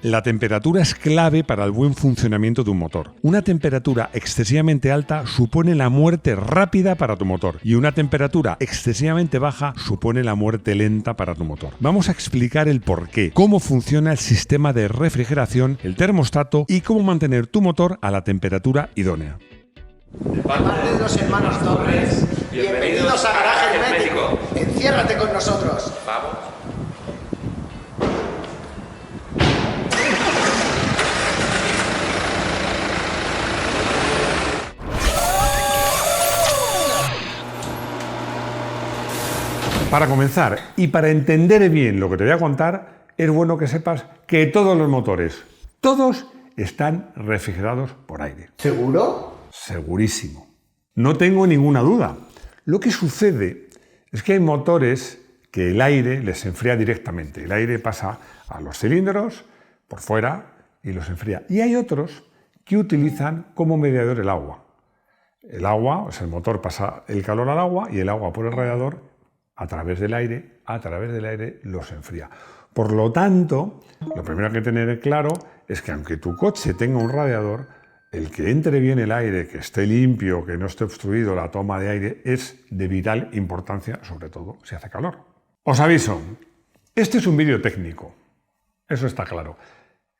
La temperatura es clave para el buen funcionamiento de un motor. Una temperatura excesivamente alta supone la muerte rápida para tu motor y una temperatura excesivamente baja supone la muerte lenta para tu motor. Vamos a explicar el porqué, cómo funciona el sistema de refrigeración, el termostato y cómo mantener tu motor a la temperatura idónea. De parte de los hermanos Torres, bienvenidos a Garaje Hermético. Enciérrate con nosotros. Vamos. Para comenzar y para entender bien lo que te voy a contar, es bueno que sepas que todos los motores, todos están refrigerados por aire. ¿Seguro? Segurísimo. No tengo ninguna duda. Lo que sucede es que hay motores que el aire les enfría directamente. El aire pasa a los cilindros por fuera y los enfría. Y hay otros que utilizan como mediador el agua. El agua, o sea, el motor pasa el calor al agua y el agua por el radiador a través del aire los enfría. Por lo tanto, lo primero que hay que tener claro es que aunque tu coche tenga un radiador, el que entre bien el aire, que esté limpio, que no esté obstruido la toma de aire, es de vital importancia, sobre todo si hace calor. Os aviso, este es un vídeo técnico, eso está claro,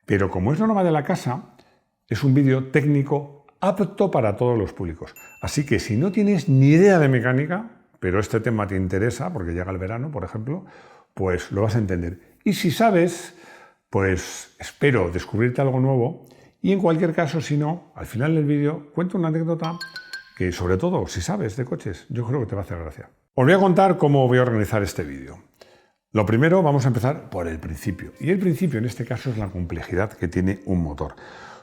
pero como es la norma de la casa, es un vídeo técnico apto para todos los públicos. Así que si no tienes ni idea de mecánica, pero este tema te interesa, porque llega el verano, por ejemplo, pues lo vas a entender. Y si sabes, pues espero descubrirte algo nuevo. Y en cualquier caso, si no, al final del vídeo cuento una anécdota que, sobre todo, si sabes de coches, yo creo que te va a hacer gracia. Os voy a contar cómo voy a organizar este vídeo. Lo primero, vamos a empezar por el principio. Y el principio, en este caso, es la complejidad que tiene un motor.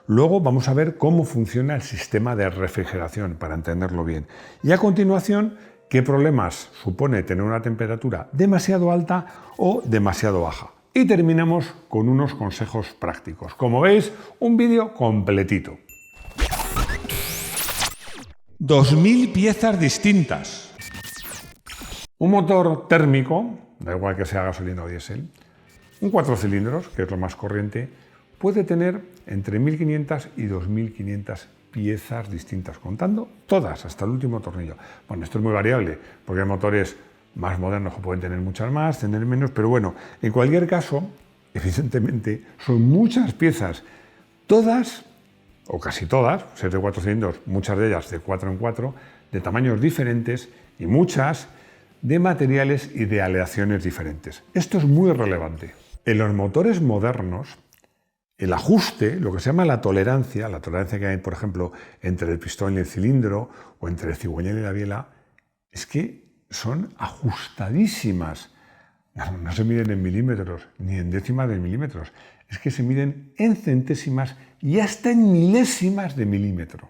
Luego vamos a ver cómo funciona el sistema de refrigeración, para entenderlo bien. Y a continuación, qué problemas supone tener una temperatura demasiado alta o demasiado baja. Y terminamos con unos consejos prácticos. Como veis, un vídeo completito. 2000 piezas distintas. Un motor térmico, da igual que sea gasolina o diésel, un 4 cilindros, que es lo más corriente, puede tener entre 1500 y 2500 piezas distintas, contando todas, hasta el último tornillo. Bueno, esto es muy variable, porque hay motores más modernos que pueden tener muchas más, tener menos, pero bueno, en cualquier caso, evidentemente, son muchas piezas, todas, o casi todas, ser de 4 cilindros, muchas de ellas de 4 en 4, de tamaños diferentes y muchas de materiales y de aleaciones diferentes. Esto es muy relevante. En los motores modernos, el ajuste, lo que se llama la tolerancia que hay, por ejemplo, entre el pistón y el cilindro, o entre el cigüeñal y la biela, es que son ajustadísimas. No se miden en milímetros, ni en décimas de milímetros. Es que se miden en centésimas y hasta en milésimas de milímetro.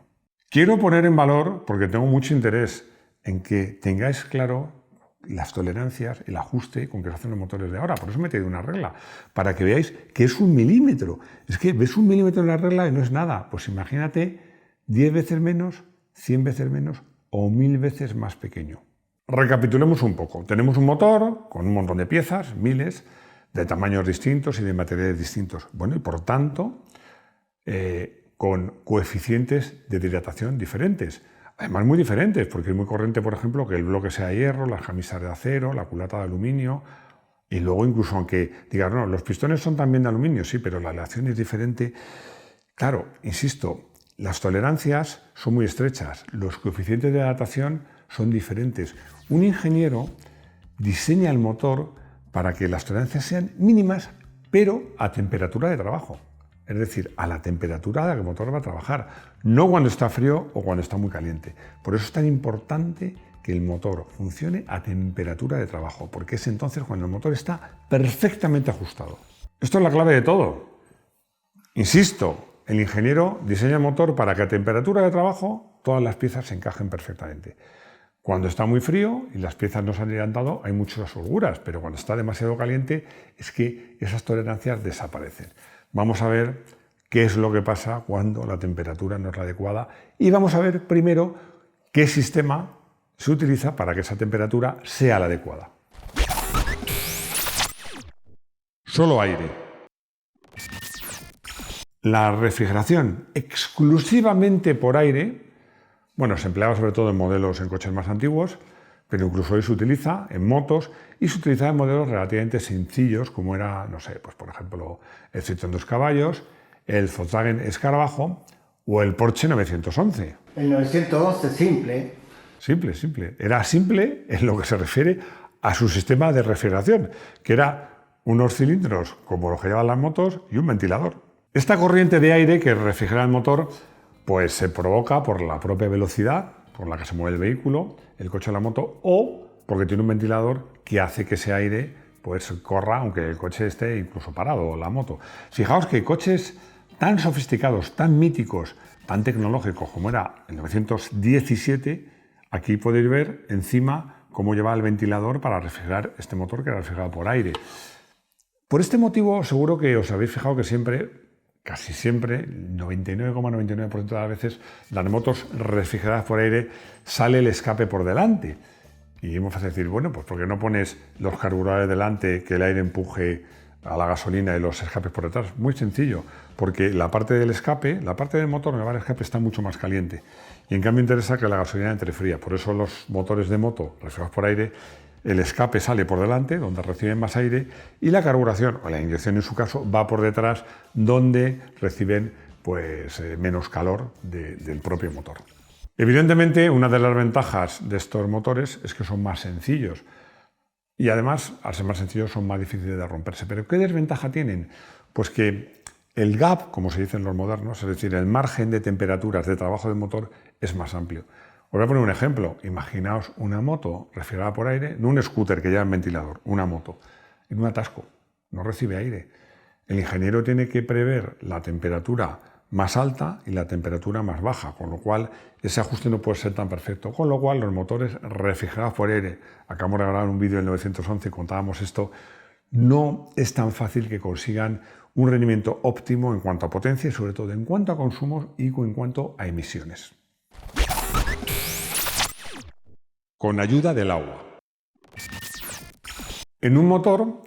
Quiero poner en valor, porque tengo mucho interés en que tengáis claro las tolerancias, el ajuste con que se hacen los motores de ahora. Por eso me he traído una regla, para que veáis que es un milímetro. Es que ves un milímetro en la regla y no es nada. Pues imagínate 10 veces menos, 100 veces menos o 1000 veces más pequeño. Recapitulemos un poco. Tenemos un motor con un montón de piezas, miles, de tamaños distintos y de materiales distintos. Bueno, y por tanto, con coeficientes de dilatación diferentes. Además muy diferentes, porque es muy corriente, por ejemplo, que el bloque sea hierro, las camisas de acero, la culata de aluminio, y luego incluso aunque digan, no, los pistones son también de aluminio, sí, pero la aleación es diferente. Claro, insisto, las tolerancias son muy estrechas, los coeficientes de dilatación son diferentes. Un ingeniero diseña el motor para que las tolerancias sean mínimas, pero a temperatura de trabajo. Es decir, a la temperatura a la que el motor va a trabajar, no cuando está frío o cuando está muy caliente. Por eso es tan importante que el motor funcione a temperatura de trabajo, porque es entonces cuando el motor está perfectamente ajustado. Esto es la clave de todo. Insisto, el ingeniero diseña el motor para que a temperatura de trabajo todas las piezas se encajen perfectamente. Cuando está muy frío y las piezas no se han levantado, hay muchas holguras, pero cuando está demasiado caliente es que esas tolerancias desaparecen. Vamos a ver qué es lo que pasa cuando la temperatura no es la adecuada y vamos a ver primero qué sistema se utiliza para que esa temperatura sea la adecuada. Solo aire. La refrigeración exclusivamente por aire, bueno, se empleaba sobre todo en modelos en coches más antiguos, pero incluso hoy se utiliza en motos y se utiliza en modelos relativamente sencillos, como era, no sé, pues por ejemplo, el Citroën 2 caballos, el Volkswagen Escarabajo o el Porsche 911. El 911 simple. Simple. Era simple en lo que se refiere a su sistema de refrigeración, que era unos cilindros como los que llevan las motos y un ventilador. Esta corriente de aire que refrigera el motor pues se provoca por la propia velocidad por la que se mueve el vehículo, el coche o la moto, o porque tiene un ventilador que hace que ese aire pues corra aunque el coche esté incluso parado o la moto. Fijaos que coches tan sofisticados, tan míticos, tan tecnológicos como era el 917, aquí podéis ver encima cómo lleva el ventilador para refrigerar este motor que era refrigerado por aire. Por este motivo seguro que os habéis fijado que siempre, casi siempre, 99,99% de las veces, las motos refrigeradas por aire sale el escape por delante. Y es muy fácil decir, bueno, pues ¿por qué no pones los carburadores delante, que el aire empuje a la gasolina y los escapes por detrás? Muy sencillo, porque la parte del escape, la parte del motor donde va el escape está mucho más caliente. Y en cambio interesa que la gasolina entre fría. Por eso los motores de moto refrigerados por aire, el escape sale por delante, donde reciben más aire, y la carburación, o la inyección en su caso, va por detrás, donde reciben pues, menos calor del propio motor. Evidentemente, una de las ventajas de estos motores es que son más sencillos. Y además, al ser más sencillos, son más difíciles de romperse. ¿Pero qué desventaja tienen? Pues que el gap, como se dice en los modernos, es decir, el margen de temperaturas de trabajo del motor es más amplio. Os voy a poner un ejemplo. Imaginaos una moto refrigerada por aire, no un scooter que lleva en ventilador, una moto, en un atasco, no recibe aire. El ingeniero tiene que prever la temperatura más alta y la temperatura más baja, con lo cual ese ajuste no puede ser tan perfecto. Con lo cual los motores refrigerados por aire, acabamos de grabar un vídeo en 911 y contábamos esto, no es tan fácil que consigan un rendimiento óptimo en cuanto a potencia y sobre todo en cuanto a consumos y en cuanto a emisiones. Con ayuda del agua. En un motor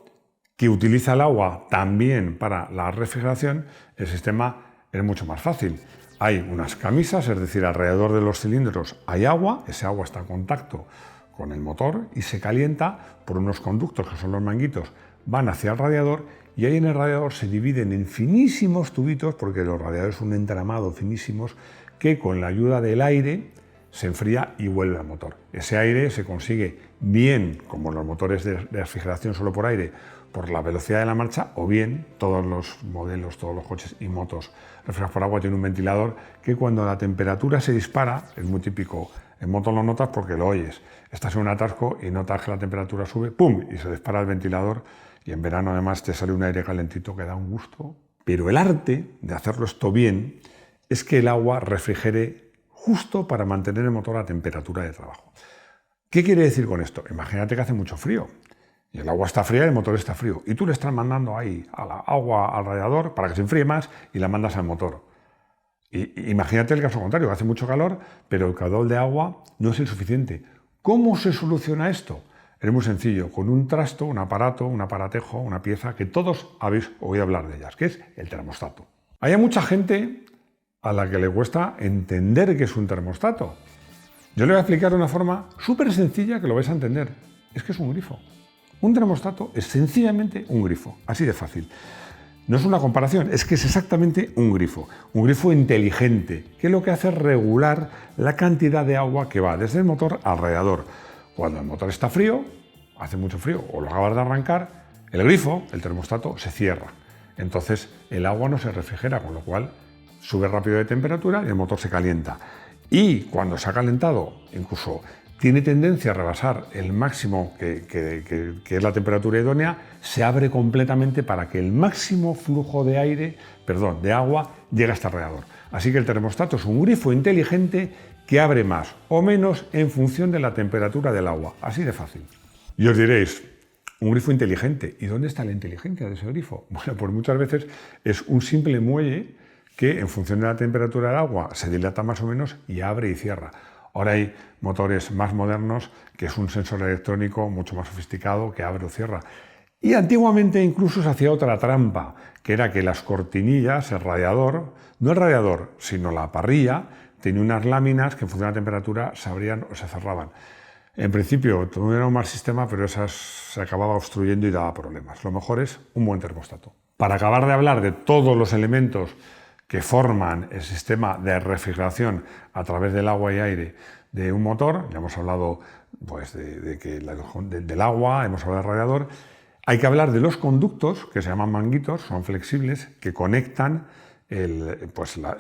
que utiliza el agua también para la refrigeración, el sistema es mucho más fácil. Hay unas camisas, es decir, alrededor de los cilindros hay agua, ese agua está en contacto con el motor y se calienta por unos conductos que son los manguitos, van hacia el radiador y ahí en el radiador se dividen en finísimos tubitos, porque los radiadores son un entramado finísimos que con la ayuda del aire se enfría y vuelve al motor. Ese aire se consigue bien, como los motores de refrigeración solo por aire, por la velocidad de la marcha, o bien todos los modelos, todos los coches y motos refrigerados por agua tienen un ventilador que cuando la temperatura se dispara, es muy típico, en moto lo notas porque lo oyes, estás en un atasco y notas que la temperatura sube, ¡pum!, y se dispara el ventilador y en verano además te sale un aire calentito que da un gusto. Pero el arte de hacerlo esto bien es que el agua refrigere justo para mantener el motor a temperatura de trabajo. ¿Qué quiere decir con esto? Imagínate que hace mucho frío y el agua está fría y el motor está frío y tú le estás mandando ahí a la agua al radiador para que se enfríe más y la mandas al motor. Y imagínate el caso contrario, hace mucho calor pero el caudal de agua no es el suficiente. ¿Cómo se soluciona esto? Es muy sencillo, con un trasto, un aparato, un aparatejo, una pieza que todos habéis oído hablar de ellas, que es el termostato. Hay mucha gente a la que le cuesta entender qué es un termostato. Yo le voy a explicar de una forma súper sencilla que lo vais a entender. Es que es un grifo. Un termostato es sencillamente un grifo, así de fácil. No es una comparación, es que es exactamente un grifo inteligente, que lo que hace es regular la cantidad de agua que va desde el motor al radiador. Cuando el motor está frío, hace mucho frío o lo acabas de arrancar, el grifo, el termostato, se cierra. Entonces el agua no se refrigera, con lo cual sube rápido de temperatura y el motor se calienta. Y cuando se ha calentado, incluso tiene tendencia a rebasar el máximo que es la temperatura idónea, se abre completamente para que el máximo flujo de agua llegue hasta el radiador. Así que el termostato es un grifo inteligente que abre más o menos en función de la temperatura del agua. Así de fácil. Y os diréis, un grifo inteligente, ¿y dónde está la inteligencia de ese grifo? Bueno, pues muchas veces es un simple muelle que en función de la temperatura del agua se dilata más o menos y abre y cierra. Ahora hay motores más modernos que es un sensor electrónico mucho más sofisticado que abre o cierra. Y antiguamente incluso se hacía otra trampa, que era que las cortinillas, el radiador, no el radiador, sino la parrilla, tenía unas láminas que en función de la temperatura se abrían o se cerraban. En principio tuvieron un mal sistema, pero esas se acababa obstruyendo y daba problemas. Lo mejor es un buen termostato. Para acabar de hablar de todos los elementos que forman el sistema de refrigeración a través del agua y aire de un motor, ya hemos hablado pues, del agua, hemos hablado del radiador, hay que hablar de los conductos, que se llaman manguitos, son flexibles, que conectan el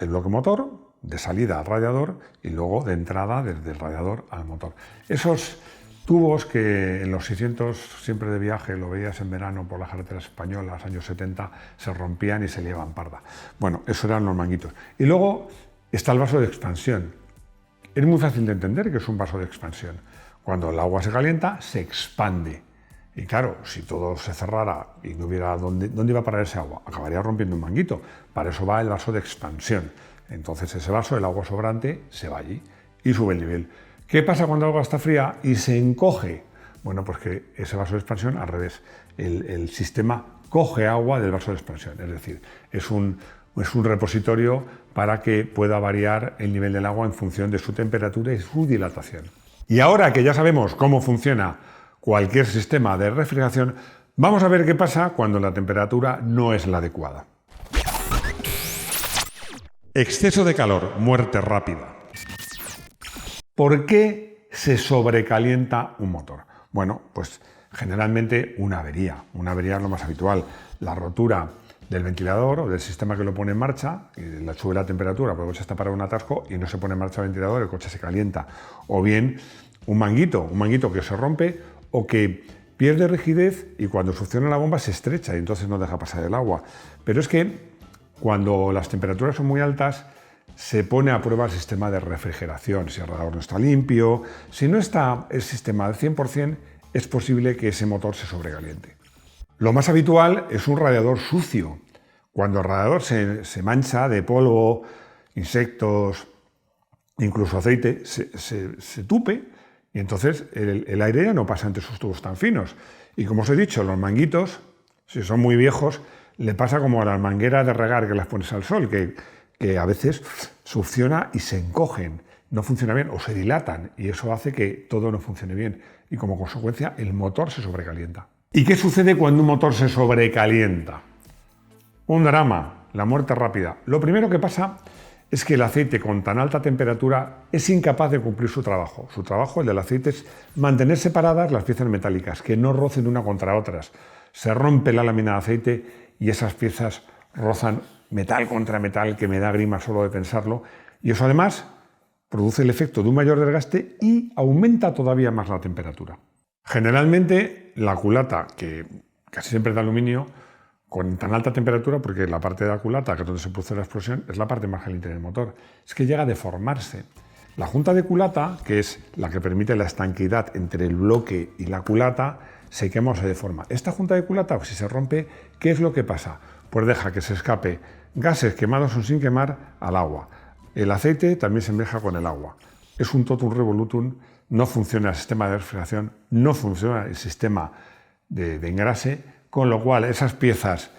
bloque motor de salida al radiador y luego de entrada desde el radiador al motor. Esos tubos que en los 600 siempre de viaje, lo veías en verano por las carreteras españolas, años 70, se rompían y se llevaban parda. Bueno, esos eran los manguitos. Y luego está el vaso de expansión. Es muy fácil de entender que es un vaso de expansión. Cuando el agua se calienta, se expande. Y claro, si todo se cerrara y no hubiera dónde iba a parar ese agua, acabaría rompiendo un manguito. Para eso va el vaso de expansión. Entonces ese vaso, el agua sobrante, se va allí y sube el nivel. ¿Qué pasa cuando el agua está fría y se encoge? Bueno, pues que ese vaso de expansión, al revés, el sistema coge agua del vaso de expansión. Es decir, es un repositorio para que pueda variar el nivel del agua en función de su temperatura y su dilatación. Y ahora que ya sabemos cómo funciona cualquier sistema de refrigeración, vamos a ver qué pasa cuando la temperatura no es la adecuada. Exceso de calor, muerte rápida. ¿Por qué se sobrecalienta un motor? Bueno, pues generalmente una avería. Una avería es lo más habitual. La rotura del ventilador o del sistema que lo pone en marcha, y le sube la temperatura, porque el coche está parado en un atasco y no se pone en marcha el ventilador, el coche se calienta. O bien un manguito que se rompe o que pierde rigidez y cuando succiona la bomba se estrecha y entonces no deja pasar el agua. Pero es que cuando las temperaturas son muy altas se pone a prueba el sistema de refrigeración. Si el radiador no está limpio, si no está el sistema al 100%, es posible que ese motor se sobrecaliente. Lo más habitual es un radiador sucio. Cuando el radiador se mancha de polvo, insectos, incluso aceite, se tupe y entonces el aire ya no pasa entre sus tubos tan finos. Y como os he dicho, los manguitos, si son muy viejos, le pasa como a las mangueras de regar que las pones al sol, que a veces succiona y se encogen, no funciona bien o se dilatan y eso hace que todo no funcione bien y como consecuencia el motor se sobrecalienta. ¿Y qué sucede cuando un motor se sobrecalienta? Un drama, la muerte rápida. Lo primero que pasa es que el aceite con tan alta temperatura es incapaz de cumplir su trabajo. Su trabajo, el del aceite, es mantener separadas las piezas metálicas, que no rocen una contra otras. Se rompe la lámina de aceite y esas piezas rozan metal contra metal, que me da grima solo de pensarlo. Y eso además produce el efecto de un mayor desgaste y aumenta todavía más la temperatura. Generalmente la culata, que casi siempre es de aluminio, con tan alta temperatura, porque la parte de la culata, que es donde se produce la explosión, es la parte más caliente del motor, es que llega a deformarse. La junta de culata, que es la que permite la estanqueidad entre el bloque y la culata, se quema o se deforma. Esta junta de culata, si se rompe, ¿qué es lo que pasa? Pues deja que se escape gases quemados o sin quemar al agua. El aceite también se mezcla con el agua. Es un totum revolutum, no funciona el sistema de refrigeración, no funciona el sistema de engrase, con lo cual esas piezas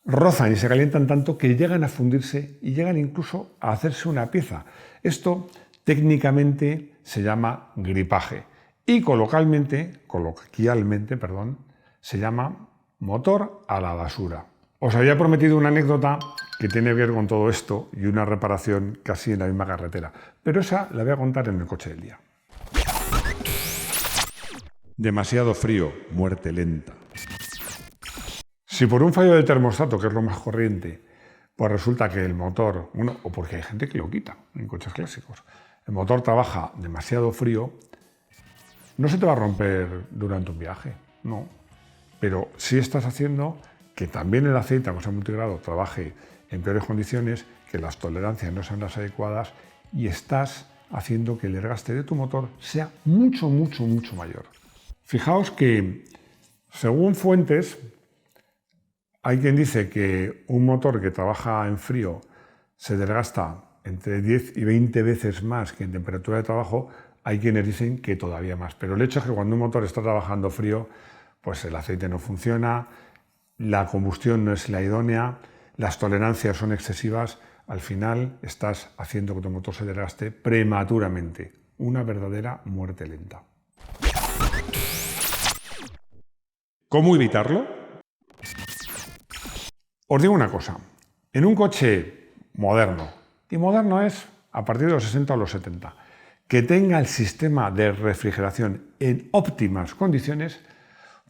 rozan y se calientan tanto que llegan a fundirse y llegan incluso a hacerse una pieza. Esto técnicamente se llama gripaje y coloquialmente, se llama motor a la basura. Os había prometido una anécdota que tiene que ver con todo esto y una reparación casi en la misma carretera, pero esa la voy a contar en el coche del día. Demasiado frío, muerte lenta. Si por un fallo del termostato, que es lo más corriente, pues resulta que el motor, o porque hay gente que lo quita en coches clásicos, el motor trabaja demasiado frío, no se te va a romper durante un viaje, no. Pero sí estás haciendo que también el aceite, aunque sea multigrado, trabaje en peores condiciones, que las tolerancias no sean las adecuadas y estás haciendo que el desgaste de tu motor sea mucho mayor. Fijaos que, según fuentes, hay quien dice que un motor que trabaja en frío se desgasta entre 10 y 20 veces más que en temperatura de trabajo. Hay quienes dicen que todavía más. Pero el hecho es que cuando un motor está trabajando frío, pues el aceite no funciona, la combustión no es la idónea, las tolerancias son excesivas, al final estás haciendo que tu motor se desgaste prematuramente, una verdadera muerte lenta. ¿Cómo evitarlo? Os digo una cosa, en un coche moderno, y moderno es a partir de los 60 o los 70, que tenga el sistema de refrigeración en óptimas condiciones,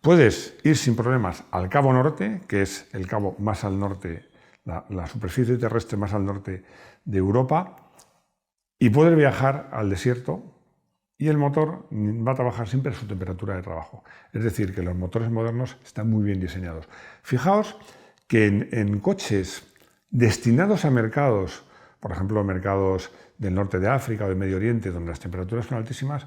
puedes ir sin problemas al Cabo Norte, que es el cabo más al norte, la superficie terrestre más al norte de Europa, y poder viajar al desierto y el motor va a trabajar siempre a su temperatura de trabajo. Es decir, que los motores modernos están muy bien diseñados. Fijaos que en coches destinados a mercados, por ejemplo, mercados del norte de África o del Medio Oriente, donde las temperaturas son altísimas,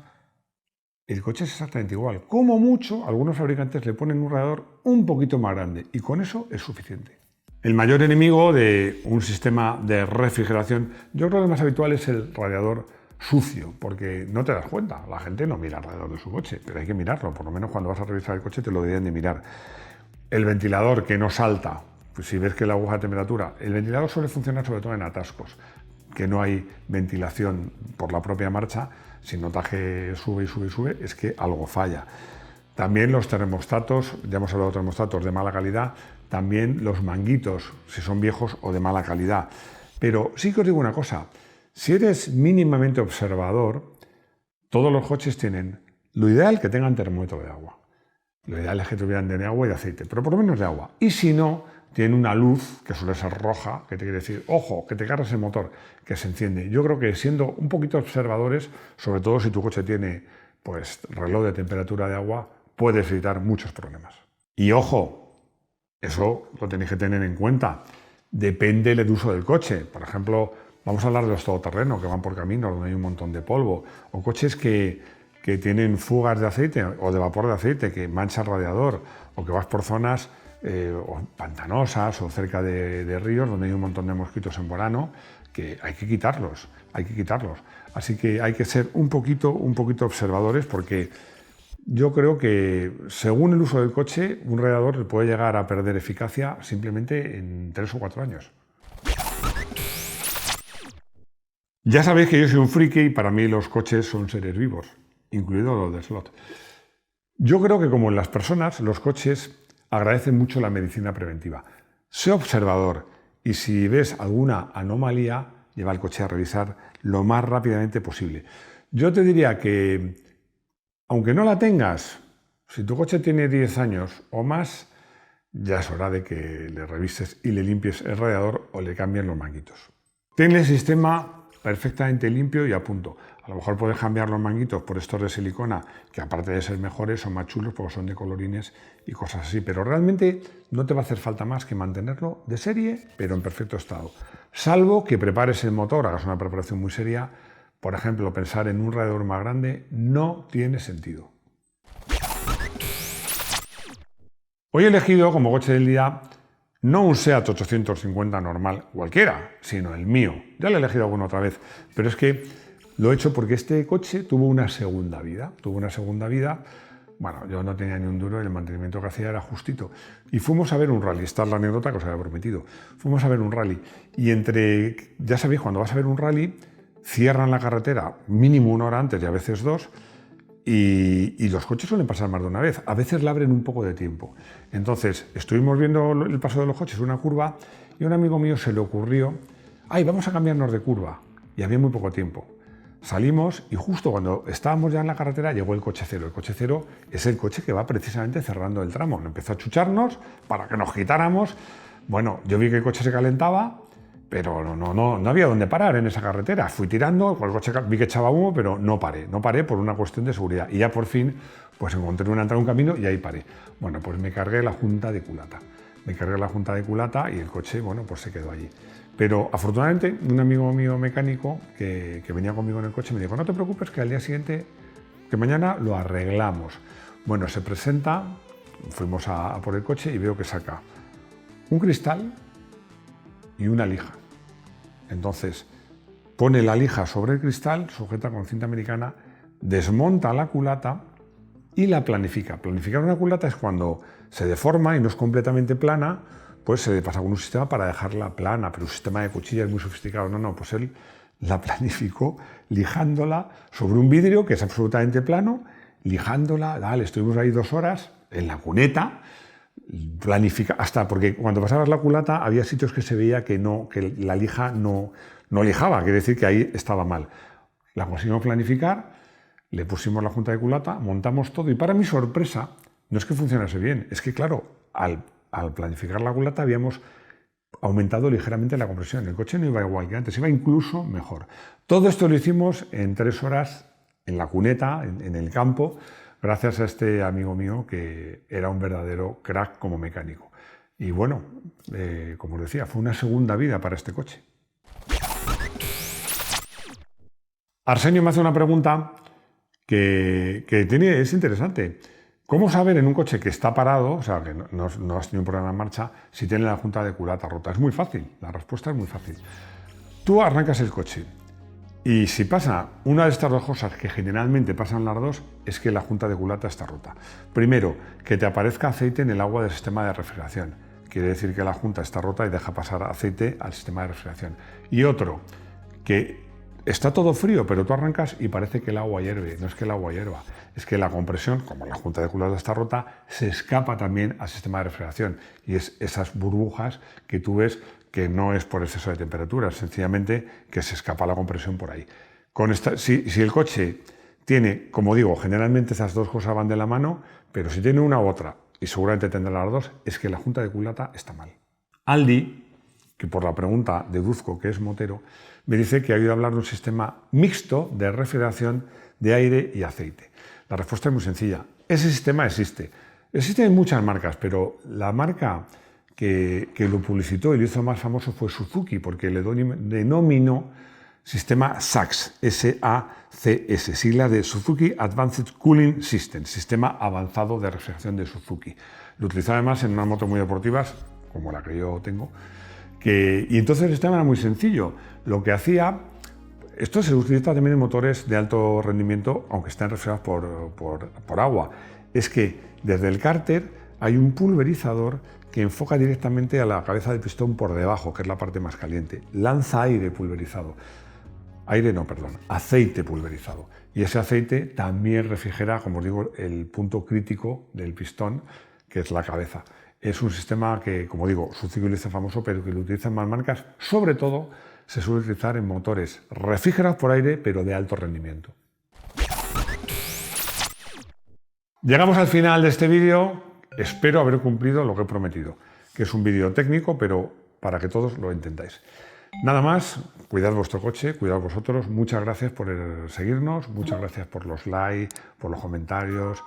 el coche es exactamente igual. Como mucho, algunos fabricantes le ponen un radiador un poquito más grande y con eso es suficiente. El mayor enemigo de un sistema de refrigeración, yo creo que el más habitual es el radiador sucio, porque no te das cuenta, la gente no mira alrededor de su coche, pero hay que mirarlo, por lo menos cuando vas a revisar el coche te lo deberían de mirar. El ventilador que no salta, pues si ves que la aguja de temperatura, el ventilador suele funcionar sobre todo en atascos, que no hay ventilación por la propia marcha, si notas que sube y sube y sube, es que algo falla. También los termostatos, ya hemos hablado de termostatos de mala calidad, también los manguitos, si son viejos o de mala calidad. Pero sí que os digo una cosa, si eres mínimamente observador, todos los coches tienen lo ideal que tengan termómetro de agua. Lo ideal es que tuvieran de agua y de aceite, pero por lo menos de agua. Y si no, tienen una luz que suele ser roja, que te quiere decir, ojo, que te cargas el motor, que se enciende. Yo creo que siendo un poquito observadores, sobre todo si tu coche tiene pues, reloj de temperatura de agua, puedes evitar muchos problemas. Y ojo, eso lo tenéis que tener en cuenta. Depende del uso del coche. Por ejemplo, vamos a hablar de los todoterrenos que van por caminos donde hay un montón de polvo, o coches que tienen fugas de aceite o de vapor de aceite que mancha el radiador, o que vas por zonas pantanosas o cerca de ríos donde hay un montón de mosquitos en verano, que hay que quitarlos. Así que hay que ser un poquito observadores, porque yo creo que según el uso del coche, un radiador puede llegar a perder eficacia simplemente en 3 o 4 años. Ya sabéis que yo soy un friki y para mí los coches son seres vivos, incluido los de slot. Yo creo que como en las personas, los coches agradecen mucho la medicina preventiva. Sé observador y si ves alguna anomalía, lleva el coche a revisar lo más rápidamente posible. Yo te diría que, aunque no la tengas, si tu coche tiene 10 años o más, ya es hora de que le revises y le limpies el radiador o le cambien los manguitos. Ten el sistema perfectamente limpio y a punto. A lo mejor puedes cambiar los manguitos por estos de silicona, que aparte de ser mejores, son más chulos porque son de colorines y cosas así. Pero realmente no te va a hacer falta más que mantenerlo de serie, pero en perfecto estado. Salvo que prepares el motor, hagas una preparación muy seria. Por ejemplo, pensar en un radiador más grande no tiene sentido. Hoy he elegido como coche del día no un SEAT 850 normal cualquiera, sino el mío. Ya lo he elegido alguna otra vez, pero es que lo he hecho porque este coche tuvo una segunda vida. Bueno, yo no tenía ni un duro y el mantenimiento que hacía era justito. Y fuimos a ver un rally, esta es la anécdota que os había prometido. Fuimos a ver un rally y ya sabéis, cuando vas a ver un rally, cierran la carretera mínimo 1 hora antes y a veces 2, y los coches suelen pasar más de una vez. A veces la abren un poco de tiempo. Entonces, estuvimos viendo el paso de los coches, una curva, y a un amigo mío se le ocurrió, vamos a cambiarnos de curva. Y había muy poco tiempo. Salimos y justo cuando estábamos ya en la carretera llegó el coche cero. El coche cero es el coche que va precisamente cerrando el tramo. Empezó a chucharnos para que nos quitáramos. Bueno, yo vi que el coche se calentaba, pero no había dónde parar en esa carretera. Fui tirando, el coche vi que echaba humo, pero no paré por una cuestión de seguridad. Y ya por fin pues encontré una entrada, un camino y ahí paré. Bueno, pues me cargué la junta de culata. Y el coche, bueno, pues se quedó allí. Pero afortunadamente un amigo mío mecánico que venía conmigo en el coche me dijo, no te preocupes que al día siguiente, que mañana lo arreglamos. Bueno, se presenta, fuimos a por el coche y veo que saca un cristal y una lija. Entonces pone la lija sobre el cristal, sujeta con cinta americana, desmonta la culata y la planifica. Planificar una culata es cuando se deforma y no es completamente plana, pues se pasa con un sistema para dejarla plana, pero un sistema de cuchillas muy sofisticado. No, pues él la planificó lijándola sobre un vidrio que es absolutamente plano, lijándola, estuvimos ahí 2 horas en la cuneta, hasta porque cuando pasabas la culata había sitios que se veía que la lija no lijaba, quiere decir que ahí estaba mal. La conseguimos planificar, le pusimos la junta de culata, montamos todo y para mi sorpresa, no es que funcionase bien, es que claro, al planificar la culata habíamos aumentado ligeramente la compresión. El coche no iba igual que antes, iba incluso mejor. Todo esto lo hicimos en 3 horas en la cuneta, en el campo, gracias a este amigo mío que era un verdadero crack como mecánico. Y bueno, como os decía, fue una segunda vida para este coche. Arsenio me hace una pregunta que es interesante. ¿Cómo saber en un coche que está parado, o sea, que no has tenido un problema en marcha, si tiene la junta de culata rota? Es muy fácil, la respuesta es muy fácil. Tú arrancas el coche y si pasa una de estas 2 cosas, que generalmente pasan las 2, es que la junta de culata está rota. Primero, que te aparezca aceite en el agua del sistema de refrigeración. Quiere decir que la junta está rota y deja pasar aceite al sistema de refrigeración. Y otro, que está todo frío, pero tú arrancas y parece que el agua hierve. No es que el agua hierva, es que la compresión, como la junta de culata está rota, se escapa también al sistema de refrigeración. Y es esas burbujas que tú ves que no es por exceso de temperatura, es sencillamente que se escapa la compresión por ahí. Si el coche tiene, como digo, generalmente esas 2 cosas van de la mano, pero si tiene una u otra, y seguramente tendrá las 2, es que la junta de culata está mal. Aldi, que por la pregunta deduzco que es motero, me dice que ha oído hablar de un sistema mixto de refrigeración de aire y aceite. La respuesta es muy sencilla. Ese sistema existe. Existe en muchas marcas, pero la marca que lo publicitó y lo hizo más famoso fue Suzuki, porque le denominó sistema SACS, S-A-C-S, sigla de Suzuki Advanced Cooling System, sistema avanzado de refrigeración de Suzuki. Lo utilizaba además en unas motos muy deportivas, como la que yo tengo, y entonces el sistema era muy sencillo. Lo que hacía, esto se utiliza también en motores de alto rendimiento, aunque estén refrigerados por agua, es que desde el cárter hay un pulverizador que enfoca directamente a la cabeza del pistón por debajo, que es la parte más caliente. Lanza aire pulverizado. Aceite pulverizado. Y ese aceite también refrigera, como os digo, el punto crítico del pistón, que es la cabeza. Es un sistema que, como digo, Suzuki lo hizo famoso, pero que lo utilizan más marcas. Sobre todo, se suele utilizar en motores refrigerados por aire, pero de alto rendimiento. Llegamos al final de este vídeo. Espero haber cumplido lo que he prometido, que es un vídeo técnico, pero para que todos lo entendáis. Nada más, cuidad vuestro coche, cuidad vosotros. Muchas gracias por seguirnos, muchas gracias por los likes, por los comentarios,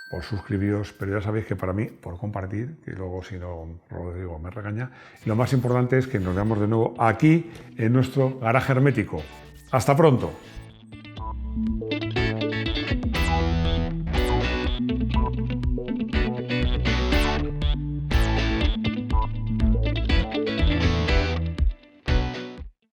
por suscribiros, pero ya sabéis que para mí, por compartir, que luego si no Rodrigo me regaña, y lo más importante es que nos veamos de nuevo aquí en nuestro garaje hermético. ¡Hasta pronto!